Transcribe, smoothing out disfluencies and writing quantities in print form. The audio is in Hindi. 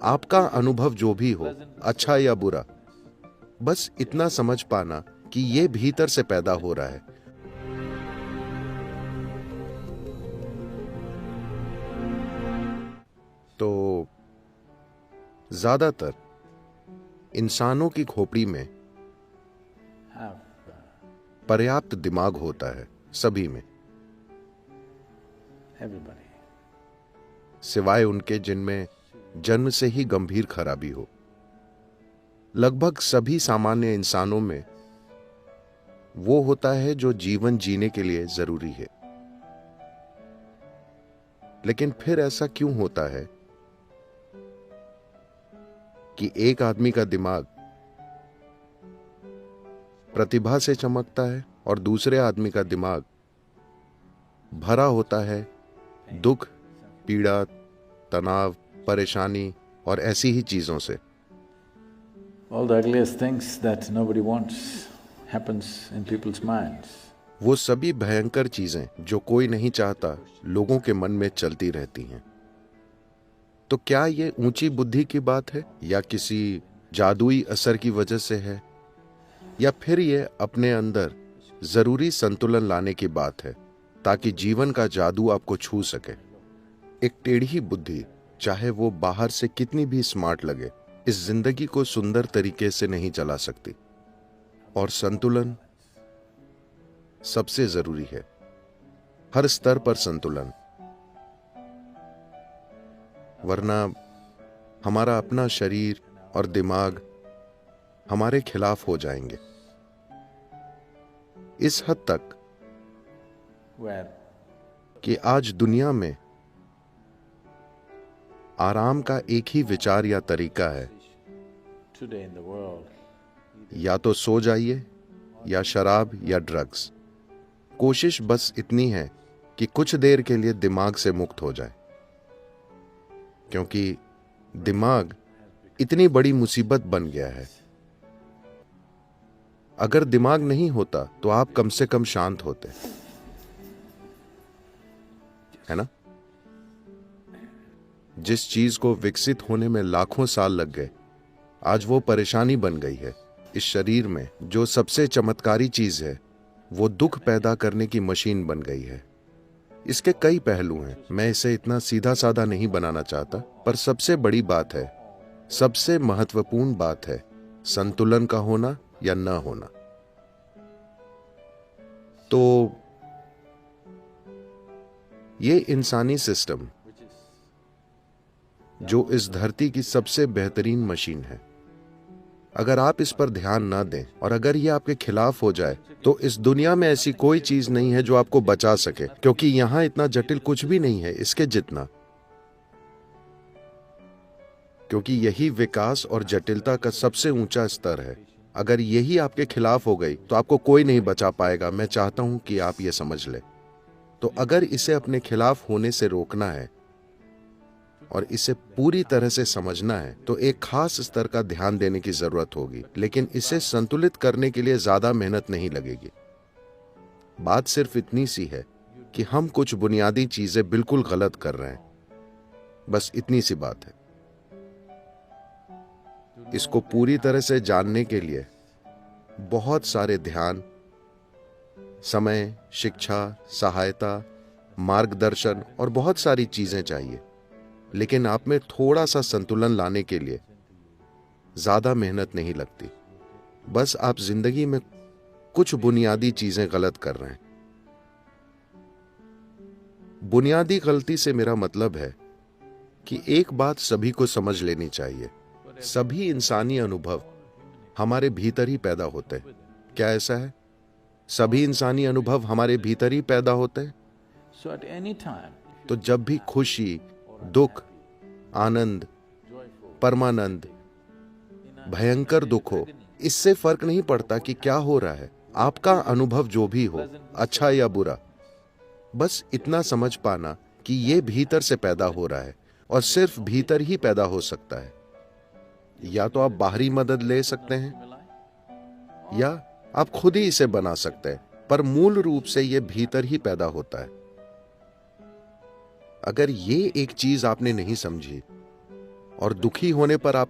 आपका अनुभव जो भी हो, अच्छा या बुरा, बस इतना समझ पाना कि ये भीतर से पैदा हो रहा है। तो ज्यादातर इंसानों की खोपड़ी में पर्याप्त दिमाग होता है, सभी में, सिवाय उनके जिनमें जन्म से ही गंभीर खराबी हो। लगभग सभी सामान्य इंसानों में वो होता है जो जीवन जीने के लिए जरूरी है। लेकिन फिर ऐसा क्यों होता है कि एक आदमी का दिमाग प्रतिभा से चमकता है और दूसरे आदमी का दिमाग भरा होता है दुख, पीड़ा, तनाव, परेशानी और ऐसी ही चीजों से। All the ugliest things that nobody wants happens in people's minds. वो सभी भयंकर चीजें जो कोई नहीं चाहता लोगों के मन में चलती रहती हैं। तो क्या ये ऊंची बुद्धि की बात है, या किसी जादुई असर की वजह से है, या फिर ये अपने अंदर जरूरी संतुलन लाने की बात है ताकि जीवन का जादू आपको छू सके? एक टेढ़ी बुद्धि, चाहे वो बाहर से कितनी भी स्मार्ट लगे, इस जिंदगी को सुंदर तरीके से नहीं चला सकती। और संतुलन सबसे जरूरी है, हर स्तर पर संतुलन, वरना हमारा अपना शरीर और दिमाग हमारे खिलाफ हो जाएंगे। इस हद तक कि आज दुनिया में आराम का एक ही विचार या तरीका है, या तो सो जाइए, या शराब, या ड्रग्स। कोशिश बस इतनी है कि कुछ देर के लिए दिमाग से मुक्त हो जाए, क्योंकि दिमाग इतनी बड़ी मुसीबत बन गया है। अगर दिमाग नहीं होता तो आप कम से कम शांत होते, है ना? जिस चीज को विकसित होने में लाखों साल लग गए, आज वो परेशानी बन गई है। इस शरीर में जो सबसे चमत्कारी चीज है, वो दुख पैदा करने की मशीन बन गई है। इसके कई पहलू हैं, मैं इसे इतना सीधा साधा नहीं बनाना चाहता, पर सबसे बड़ी बात है, सबसे महत्वपूर्ण बात है संतुलन का होना या न होना। तो ये इंसानी सिस्टम जो इस धरती की सबसे बेहतरीन मशीन है, अगर आप इस पर ध्यान ना दें और अगर ये आपके खिलाफ हो जाए, तो इस दुनिया में ऐसी कोई चीज नहीं है जो आपको बचा सके, क्योंकि यहां इतना जटिल कुछ भी नहीं है इसके जितना। क्योंकि यही विकास और जटिलता का सबसे ऊंचा स्तर है। अगर यही आपके खिलाफ हो गई तो आपको कोई नहीं बचा पाएगा। मैं चाहता हूं कि आप ये समझ लें। तो अगर इसे अपने खिलाफ होने से रोकना है और इसे पूरी तरह से समझना है, तो एक खास स्तर का ध्यान देने की जरूरत होगी। लेकिन इसे संतुलित करने के लिए ज्यादा मेहनत नहीं लगेगी। बात सिर्फ इतनी सी है कि हम कुछ बुनियादी चीजें बिल्कुल गलत कर रहे हैं, बस इतनी सी बात है। इसको पूरी तरह से जानने के लिए बहुत सारे ध्यान, समय, शिक्षा, सहायता, मार्गदर्शन और बहुत सारी चीजें चाहिए। लेकिन आप में थोड़ा सा संतुलन लाने के लिए ज्यादा मेहनत नहीं लगती। बस आप जिंदगी में कुछ बुनियादी चीजें गलत कर रहे हैं। बुनियादी गलती से मेरा मतलब है कि एक बात सभी को समझ लेनी चाहिए, सभी इंसानी अनुभव हमारे भीतर ही पैदा होते हैं। क्या ऐसा है? सभी इंसानी अनुभव हमारे भीतर ही पैदा होते हैं। तो जब भी खुशी, दुख, आनंद, परमानंद, भयंकर दुख हो, इससे फर्क नहीं पड़ता कि क्या हो रहा है। आपका अनुभव जो भी हो, अच्छा या बुरा, बस इतना समझ पाना कि ये भीतर से पैदा हो रहा है और सिर्फ भीतर ही पैदा हो सकता है। या तो आप बाहरी मदद ले सकते हैं, या आप खुद ही इसे बना सकते हैं, पर मूल रूप से ये भीतर ही पैदा होता है। अगर ये एक चीज आपने नहीं समझी और दुखी होने पर आप